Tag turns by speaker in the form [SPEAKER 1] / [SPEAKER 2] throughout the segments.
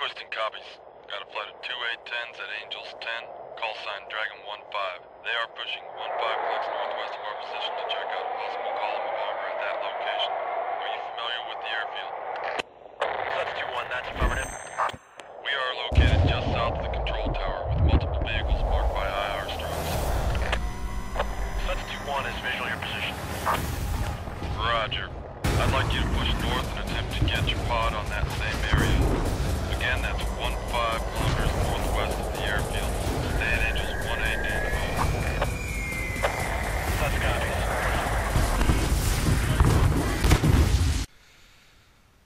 [SPEAKER 1] Twisting copies. Got a flight of 2 810s at Angels 10, call sign Dragon 15. They are pushing 15 clicks northwest of our position to check out a possible column of armor at that location. Are you familiar with the airfield?
[SPEAKER 2] That's 2-1, that's affirmative.
[SPEAKER 1] We are located just south of the control tower with multiple vehicles marked by IR strobes.
[SPEAKER 2] That's 2-1 is visual your position.
[SPEAKER 1] Roger. I'd like you to push north and attempt to get your pod on that same area. Again, that's 15 kilometers northwest of the airfield. Stay at Angels 1-8 and
[SPEAKER 2] That's copies.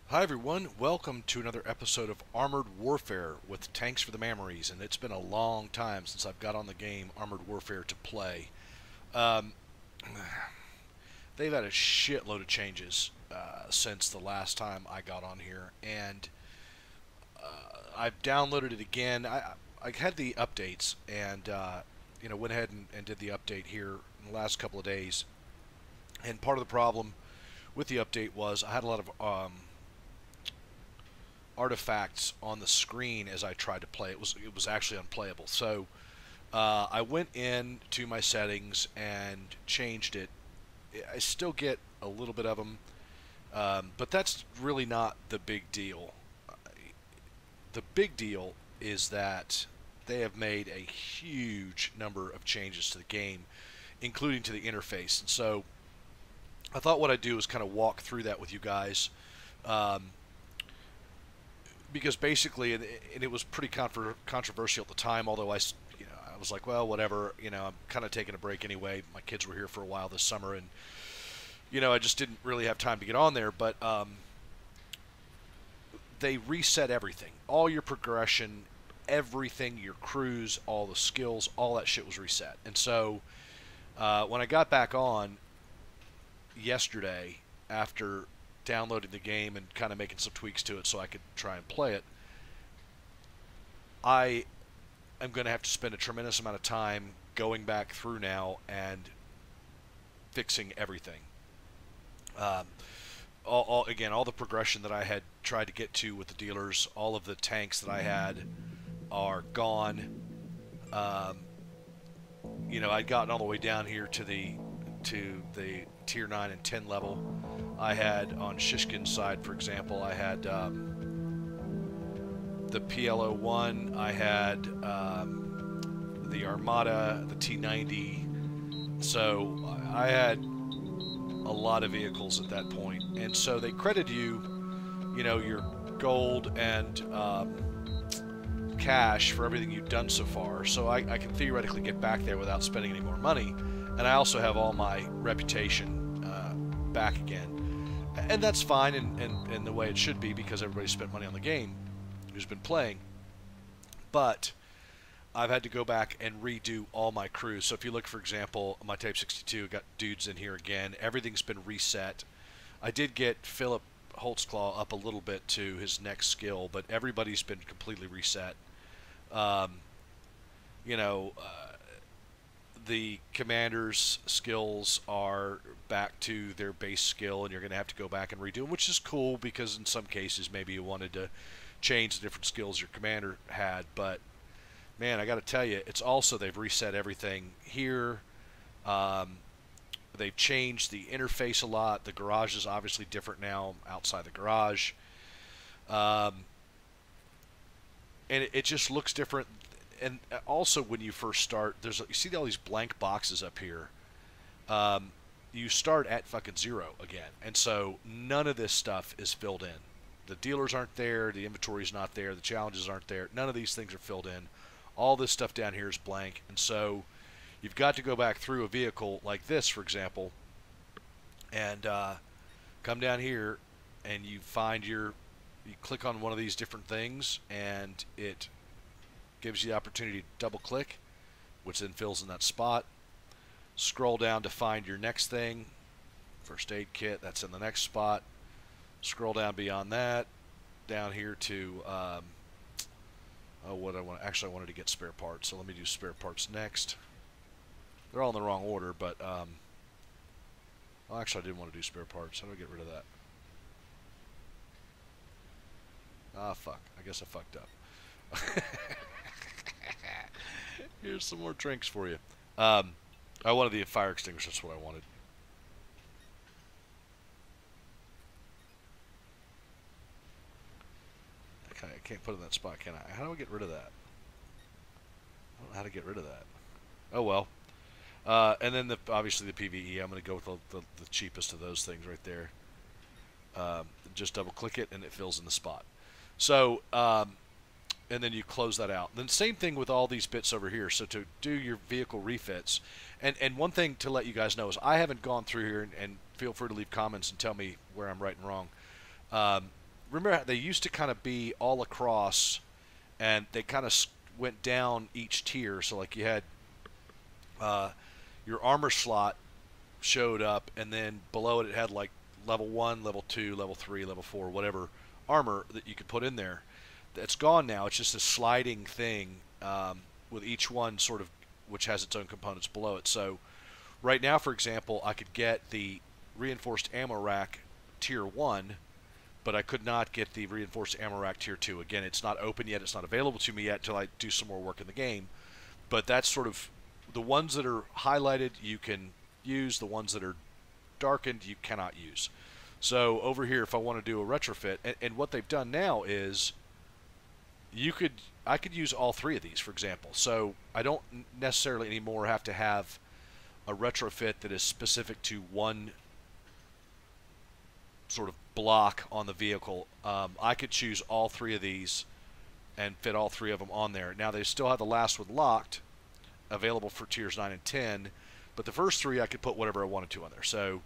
[SPEAKER 3] Hi everyone, welcome to another episode of Armored Warfare with Tanks for the Mammeries, and it's been a long time since I've got on the game Armored Warfare to play. They've had a shitload of changes since the last time I got on here, and I've downloaded it again. I had the updates, and went ahead and did the update here in the last couple of days. And part of the problem with the update was I had a lot of artifacts on the screen as I tried to play. It was actually unplayable. So I went in to my settings and changed it. I still get a little bit of them, but that's really not the big deal. The big deal is that they have made a huge number of changes to the game, including to the interface. And so I thought what I'd do is kind of walk through that with you guys, because basically, and it was pretty controversial at the time, although I was like, well, whatever, I'm kind of taking a break anyway. My kids were here for a while this summer, and I just didn't really have time to get on there. But they reset everything, all your progression, everything, your crews, all the skills, all that shit was reset. And so when I got back on yesterday after downloading the game and kind of making some tweaks to it so I could try and play it, I am going to have to spend a tremendous amount of time going back through now and fixing everything. All the progression that I had tried to get to with the dealers, all of the tanks that I had are gone. I'd gotten all the way down here to the tier 9 and 10 level. I had on Shishkin's side, for example, I had the PLO-1, I had the Armada, the T-90, so I had a lot of vehicles at that point. And so they credit you, your gold and cash for everything you've done so far, so I can theoretically get back there without spending any more money. And I also have all my reputation back again. And that's fine, and the way it should be, because everybody spent money on the game who's been playing. But I've had to go back and redo all my crews. So if you look, for example, my Type 62, got dudes in here again. Everything's been reset. I did get Philip Holtzclaw up a little bit to his next skill, but everybody's been completely reset. The commander's skills are back to their base skill, and you're going to have to go back and redo them, which is cool, because in some cases maybe you wanted to change the different skills your commander had. But man, I got to tell you, it's also, they've reset everything here. They've changed the interface a lot. The garage is obviously different now outside the garage, and it just looks different. And also, when you first start, you see all these blank boxes up here. You start at fucking zero again, and so none of this stuff is filled in. The dealers aren't there, the inventory's not there, the challenges aren't there. None of these things are filled in. All this stuff down here is blank, and so you've got to go back through a vehicle like this, for example, and come down here, and you click on one of these different things, and it gives you the opportunity to double click, which then fills in that spot. Scroll down to find your next thing. First aid kit, that's in the next spot. Scroll down beyond that, down here to what I want. Actually, I wanted to get spare parts, so let me do spare parts next. They're all in the wrong order, but well, actually, I didn't want to do spare parts. How do I get rid of that? Ah, fuck. I guess I fucked up. Here's some more drinks for you. I wanted the fire extinguisher. That's what I wanted. Okay, I can't put it in that spot, can I? How do I get rid of that? I don't know how to get rid of that. Oh, well. And then obviously the PVE. I'm going to go with the cheapest of those things right there. Just double click it and it fills in the spot. So, and then you close that out. Then same thing with all these bits over here. So to do your vehicle refits, and one thing to let you guys know is I haven't gone through here, and feel free to leave comments and tell me where I'm right and wrong. Remember how they used to kind of be all across, and they kind of went down each tier. So like you had your armor slot showed up, and then below it had like level 1, level 2, level 3, level 4, whatever armor that you could put in there. That's gone now. It's just a sliding thing with each one sort of, which has its own components below it. So right now, for example, I could get the reinforced ammo rack tier 1, but I could not get the reinforced ammo rack tier 2. Again, it's not open yet. It's not available to me yet until I do some more work in the game. But that's sort of the ones that are highlighted you can use. The ones that are darkened you cannot use. So over here, if I want to do a retrofit, and what they've done now is I could use all three of these, for example. So I don't necessarily anymore have to have a retrofit that is specific to one sort of block on the vehicle. I could choose all three of these and fit all three of them on there. Now they still have the last one locked, available for tiers 9 and 10, but the first three I could put whatever I wanted to on there. So,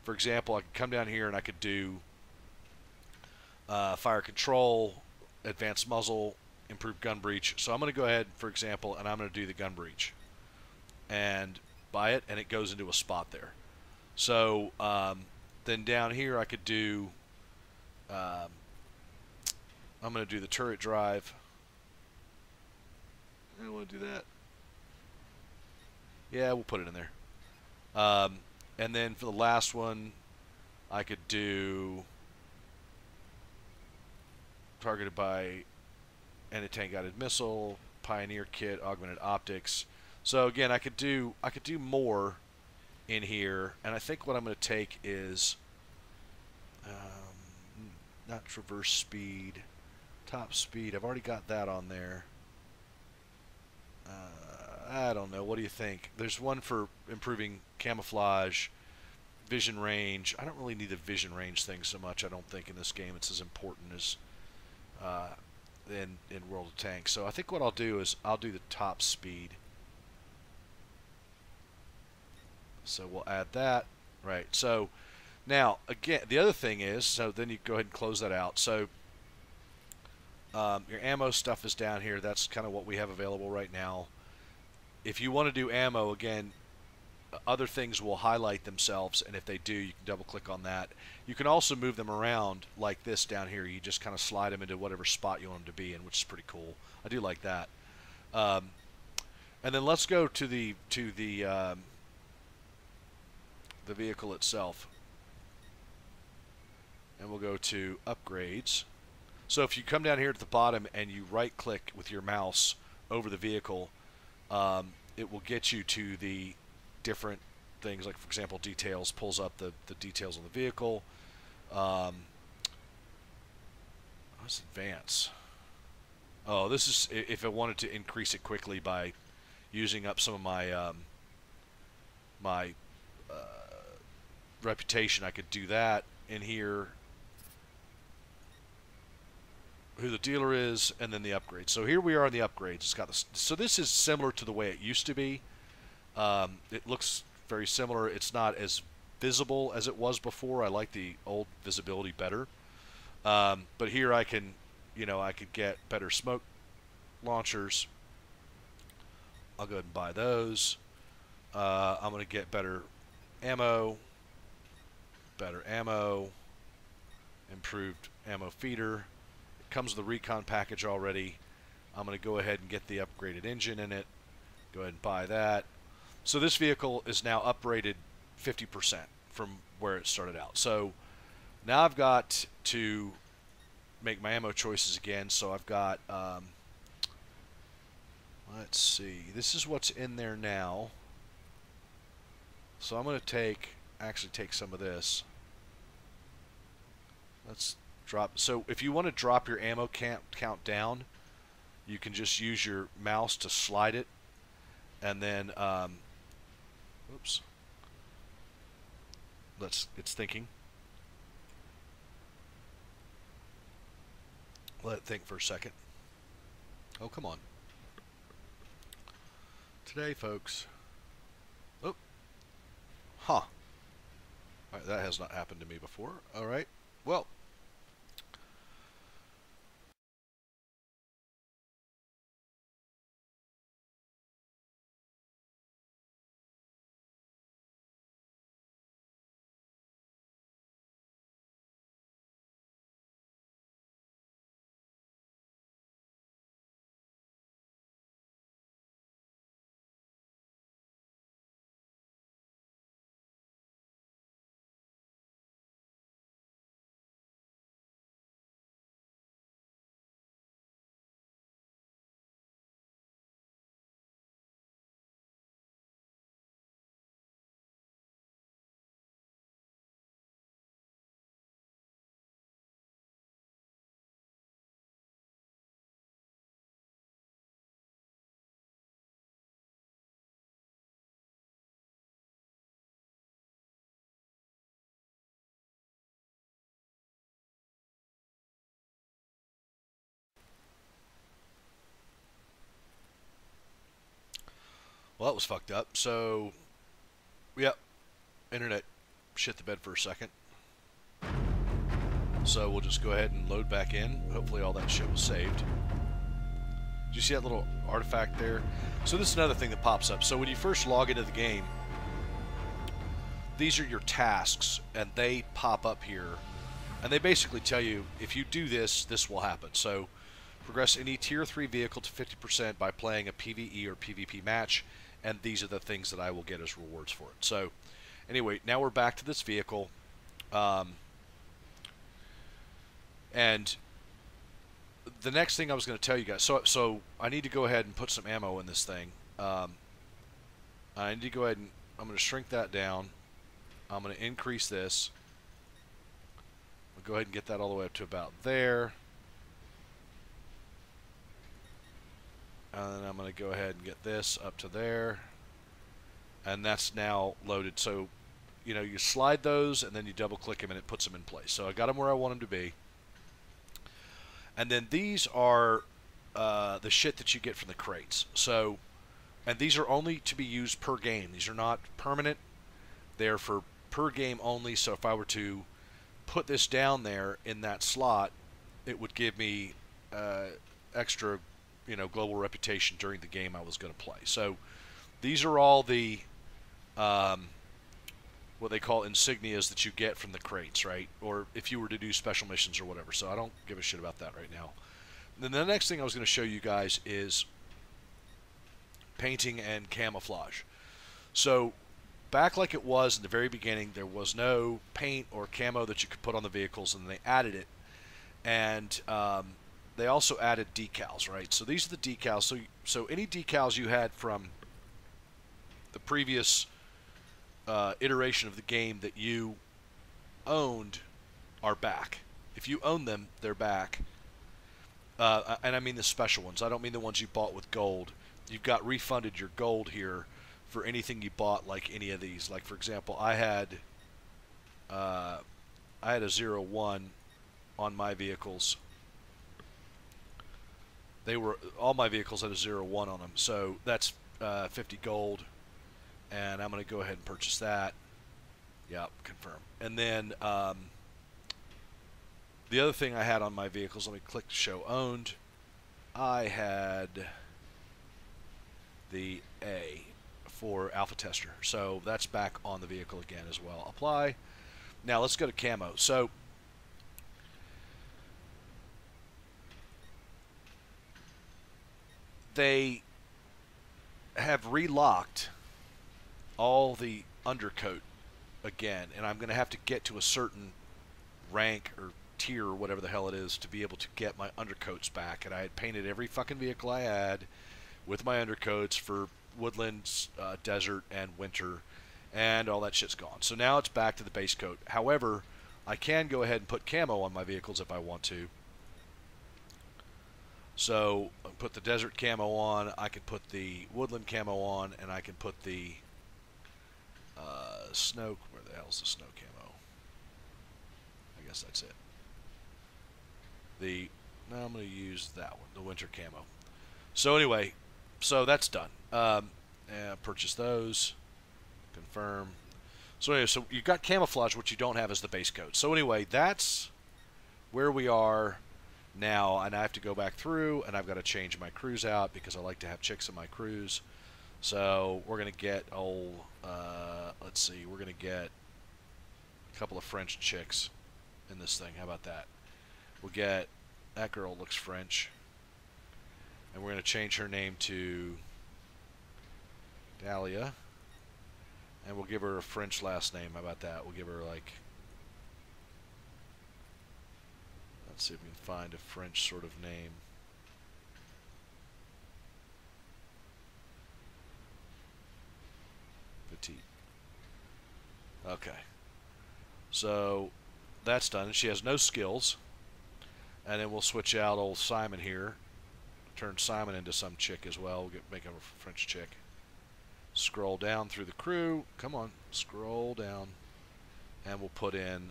[SPEAKER 3] for example, I could come down here and I could do fire control, advanced muzzle, improved gun breach. So I'm going to go ahead, for example, and I'm going to do the gun breach and buy it, and it goes into a spot there. So then down here I could do I'm going to do the turret drive. I don't want to do that. Yeah, we'll put it in there. And then for the last one, I could do targeted by anti-tank guided missile, Pioneer kit, augmented optics. So again, I could do more in here, and I think what I'm going to take is not traverse speed, top speed. I've already got that on there. I don't know. What do you think? There's one for improving camouflage, vision range. I don't really need the vision range thing so much. I don't think in this game it's as important as in World of Tanks. So I think what I'll do is I'll do the top speed. So we'll add that. Right. So now again, the other thing is, so then you go ahead and close that out. So your ammo stuff is down here. That's kind of what we have available right now. If you want to do ammo, again, other things will highlight themselves, and if they do, you can double click on that. You can also move them around like this down here. You just kind of slide them into whatever spot you want them to be in, which is pretty cool. I do like that. And then let's go to the vehicle itself, and we'll go to upgrades. So if you come down here at the bottom and you right click with your mouse over the vehicle, it will get you to the different things, like for example details, pulls up the details on the vehicle. Let's advance. Oh, this is if I wanted to increase it quickly by using up some of my my reputation. I could do that in here, who the dealer is, and then the upgrades. So here we are on the upgrades. It's got this. So this is similar to the way it used to be. It looks very similar. It's not as visible as it was before. I like the old visibility better. But here I can, I could get better smoke launchers. I'll go ahead and buy those. I'm going to get better ammo, improved ammo feeder. It comes with the recon package already. I'm going to go ahead and get the upgraded engine in it. Go ahead and buy that. So this vehicle is now upgraded 50% from where it started out. So now I've got to make my ammo choices again. So I've got, let's see, this is what's in there now. So I'm going to actually take some of this. Let's drop. So if you want to drop your ammo count down, you can just use your mouse to slide it, and then, oops. It's thinking. Let it think for a second. Oh, come on. Today, folks. Oh. Huh. All right, that has not happened to me before. All right. Well. Well, that was fucked up. So, yep, internet shit the bed for a second. So we'll just go ahead and load back in. Hopefully all that shit was saved. Did you see that little artifact there? So this is another thing that pops up. So when you first log into the game, these are your tasks, and they pop up here. And they basically tell you, if you do this, this will happen. So, progress any Tier 3 vehicle to 50% by playing a PvE or PvP match, and these are the things that I will get as rewards for it. So, anyway, now we're back to this vehicle. And the next thing I was going to tell you guys, so I need to go ahead and put some ammo in this thing. I need to go ahead and, I'm going to shrink that down. I'm going to increase this. I'll go ahead and get that all the way up to about there. And then I'm going to go ahead and get this up to there. And that's now loaded. So, you know, you slide those and then you double click them and it puts them in place. So I got them where I want them to be. And then these are the shit that you get from the crates. So, and these are only to be used per game. These are not permanent. They're for per game only. So if I were to put this down there in that slot, it would give me extra, you know, global reputation during the game I was going to play. So these are all the what they call insignias that you get from the crates, right? Or if you were to do special missions or whatever. So I don't give a shit about that right now. And then the next thing I was going to show you guys is painting and camouflage. So back like it was in the very beginning, there was no paint or camo that you could put on the vehicles, and they added it. And they also added decals, right? So these are the decals. So any decals you had from the previous iteration of the game that you owned are back. If you own them, they're back. And I mean the special ones. I don't mean the ones you bought with gold. You've got refunded your gold here for anything you bought, like any of these. Like, for example, I had a 01 on my vehicles. All my vehicles had a 01 on them. So that's 50 gold. And I'm going to go ahead and purchase that. Yep, confirm. And then the other thing I had on my vehicles, let me click to show owned. I had the A for alpha tester. So that's back on the vehicle again as well. Apply. Now let's go to camo. So they have relocked all the undercoat again, and I'm going to have to get to a certain rank or tier or whatever the hell it is to be able to get my undercoats back. And I had painted every fucking vehicle I had with my undercoats for woodlands, desert, and winter, and all that shit's gone. So now it's back to the base coat. However, I can go ahead and put camo on my vehicles if I want to. So I put the desert camo on, I can put the woodland camo on, and I can put the snow. Where the hell's the snow camo? I guess that's it. No, I'm going to use that one, the winter camo. So anyway, so that's done. Purchase those. Confirm. So anyway, so you've got camouflage, which you don't have as the base coat. So anyway, that's where we are now, and I have to go back through, and I've got to change my crews out because I like to have chicks in my crews. So we're going to get let's see, we're going to get a couple of French chicks in this thing. How about that? We'll get, that girl looks French, and we're going to change her name to Dahlia, and we'll give her a French last name. How about that? We'll give her, like, let's see if we can find a French sort of name. Petite. Okay. So that's done. She has no skills. And then we'll switch out old Simon here. Turn Simon into some chick as well. We'll make him a French chick. Scroll down through the crew. Come on. Scroll down. And we'll put in,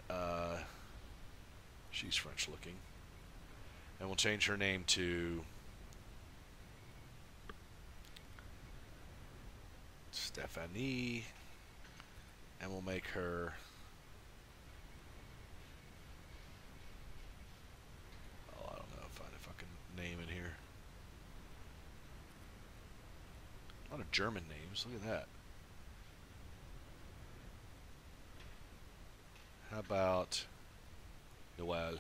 [SPEAKER 3] she's French looking. And we'll change her name to Stephanie. And we'll make her, oh, I don't know, find a fucking name in here. A lot of German names. Look at that. How about Noel?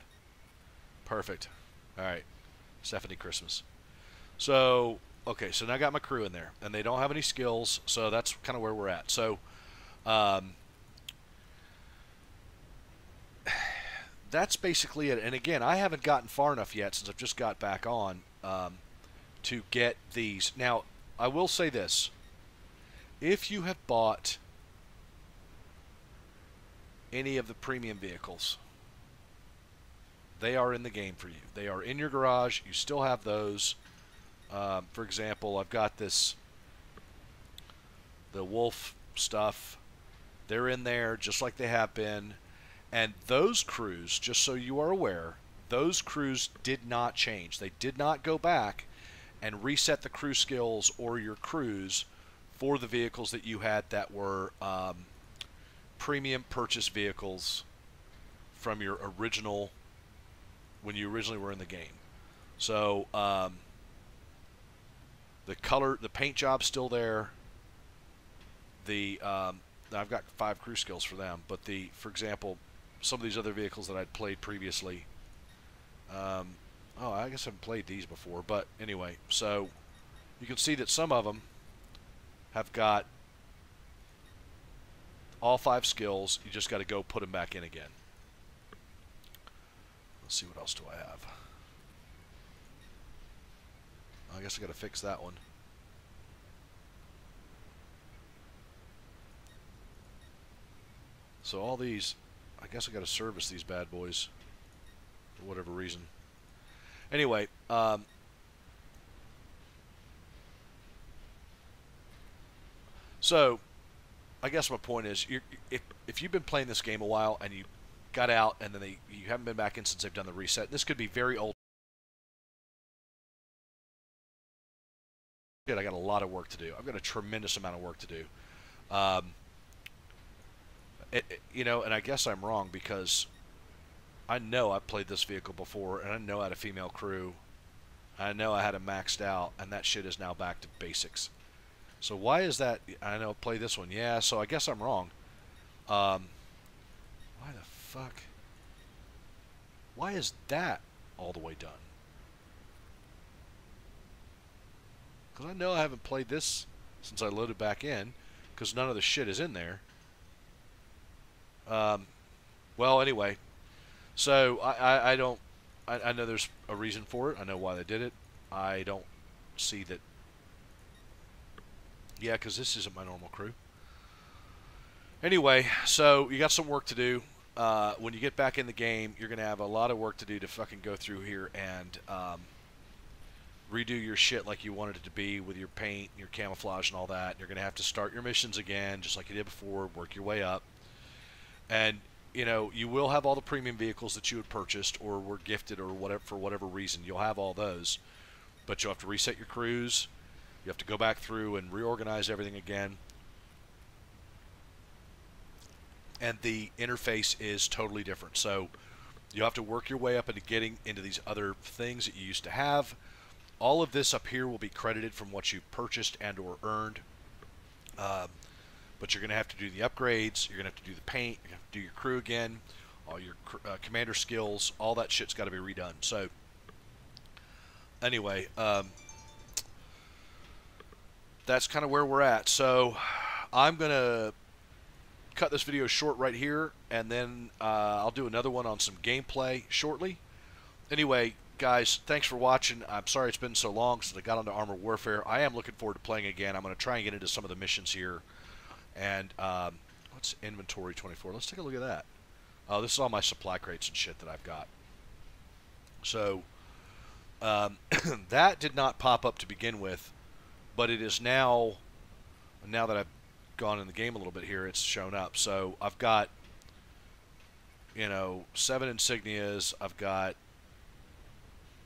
[SPEAKER 3] Perfect. Alright. Stephanie Christmas. So, okay, so now I got my crew in there. And they don't have any skills, so that's kind of where we're at. So, that's basically it. And again, I haven't gotten far enough yet since I've just got back on to get these. Now, I will say this. If you have bought any of the premium vehicles, they are in the game for you. They are in your garage. You still have those. For example, I've got the Wolf stuff. They're in there just like they have been. And those crews, just so you are aware, those crews did not change. They did not go back and reset the crew skills or your crews for the vehicles that you had that were premium purchase vehicles from your original, when you originally were in the game. So the paint job's still there. I've got 5 crew skills for them, but for example, some of these other vehicles that I'd played previously, I guess I haven't played these before, but anyway, so you can see that some of them have got all 5 skills. You just got to go put them back in again. Let's see, what else do I have? I guess I got to fix that one. So all these, I guess I got to service these bad boys for whatever reason. Anyway, so I guess my point is, if you've been playing this game a while and you got out and then you haven't been back in since they've done the reset, this could be very old. I got a lot of work to do. I've got a tremendous amount of work to do. You know, and I guess I'm wrong because I know I've played this vehicle before, and I know I had a female crew. I know I had it maxed out, and that shit is now back to basics. So why is that? I know, play this one. Yeah, so I guess I'm wrong. Why the fuck? Why is that all the way done? Because I know I haven't played this since I loaded back in, because none of the shit is in there. Well, anyway, So I don't. I know there's a reason for it. I know why they did it. I don't see that. Yeah, because this isn't my normal crew. Anyway, so you got some work to do. When you get back in the game, you're gonna have a lot of work to do to fucking go through here and redo your shit like you wanted it to be with your paint, your camouflage, and all that. You're gonna have to start your missions again, just like you did before. Work your way up, and you will have all the premium vehicles that you had purchased or were gifted or whatever for whatever reason. You'll have all those, but you'll have to reset your crews. You have to go back through and reorganize everything again. And the interface is totally different. So you have to work your way up into getting into these other things that you used to have. All of this up here will be credited from what you purchased and or earned. But you're going to have to do the upgrades. You're going to have to do the paint. You're going to have to do your crew again. All your commander skills. All that shit's got to be redone. So anyway, that's kind of where we're at. So I'm going to cut this video short right here, and then I'll do another one on some gameplay shortly. Anyway, guys, thanks for watching. I'm sorry it's been so long since I got onto Armored Warfare. I am looking forward to playing again. I'm going to try and get into some of the missions here. And what's inventory 24? Let's take a look at that. Oh, this is all my supply crates and shit that I've got. So that did not pop up to begin with, but it is now that I've gone in the game a little bit here, it's shown up. So I've got 7 insignias. I've got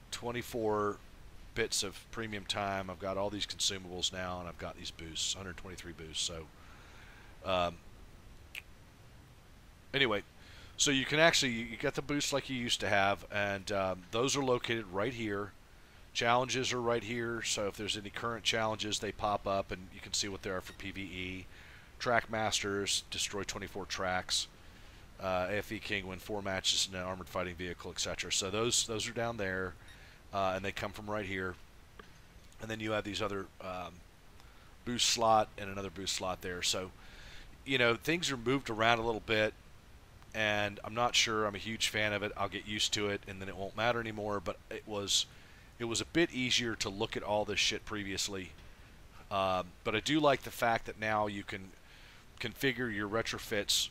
[SPEAKER 3] 24 bits of premium time. I've got all these consumables now, and I've got these boosts, 123 boosts. So anyway, so you can actually, you get the boosts like you used to have, and those are located right here. Challenges are right here, so if there's any current challenges, they pop up, and you can see what they are for PvE. Track Masters, destroy 24 tracks. AFE King, win 4 matches in an armored fighting vehicle, etc. So those are down there, and they come from right here. And then you have these other boost slot and another boost slot there. So things are moved around a little bit, and I'm not sure I'm a huge fan of it. I'll get used to it, and then it won't matter anymore. But it was a bit easier to look at all this shit previously. But I do like the fact that now you can configure your retrofits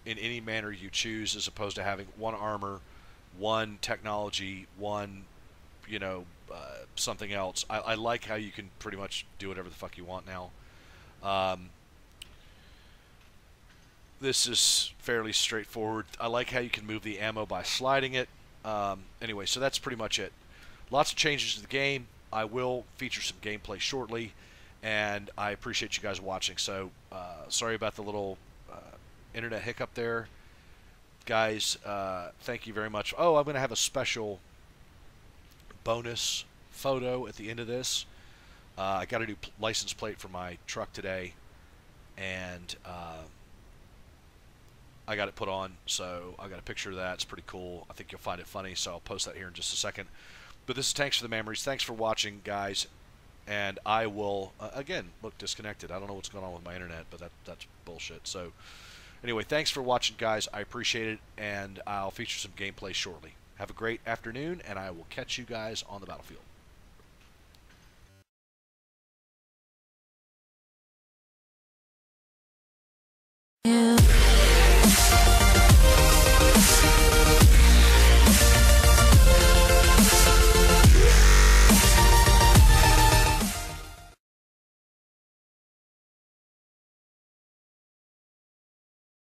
[SPEAKER 3] in any manner you choose, as opposed to having one armor, one technology, one something else. I like how you can pretty much do whatever the fuck you want now. This is fairly straightforward. I like how you can move the ammo by sliding it. Anyway, so that's pretty much it. Lots of changes to the game. I will feature some gameplay shortly, and I appreciate you guys watching. So sorry about the little internet hiccup there, guys. Thank you very much. Oh, I'm going to have a special bonus photo at the end of this. I got a new license plate for my truck today, and I got it put on, so I got a picture of that. It's pretty cool. I think you'll find it funny, so I'll post that here in just a second. But this is Thanks for the Mammeries. Thanks for watching, guys. And I will, again, look disconnected. I don't know what's going on with my internet, but that's bullshit. So anyway, thanks for watching, guys. I appreciate it, and I'll feature some gameplay shortly. Have a great afternoon, and I will catch you guys on the battlefield.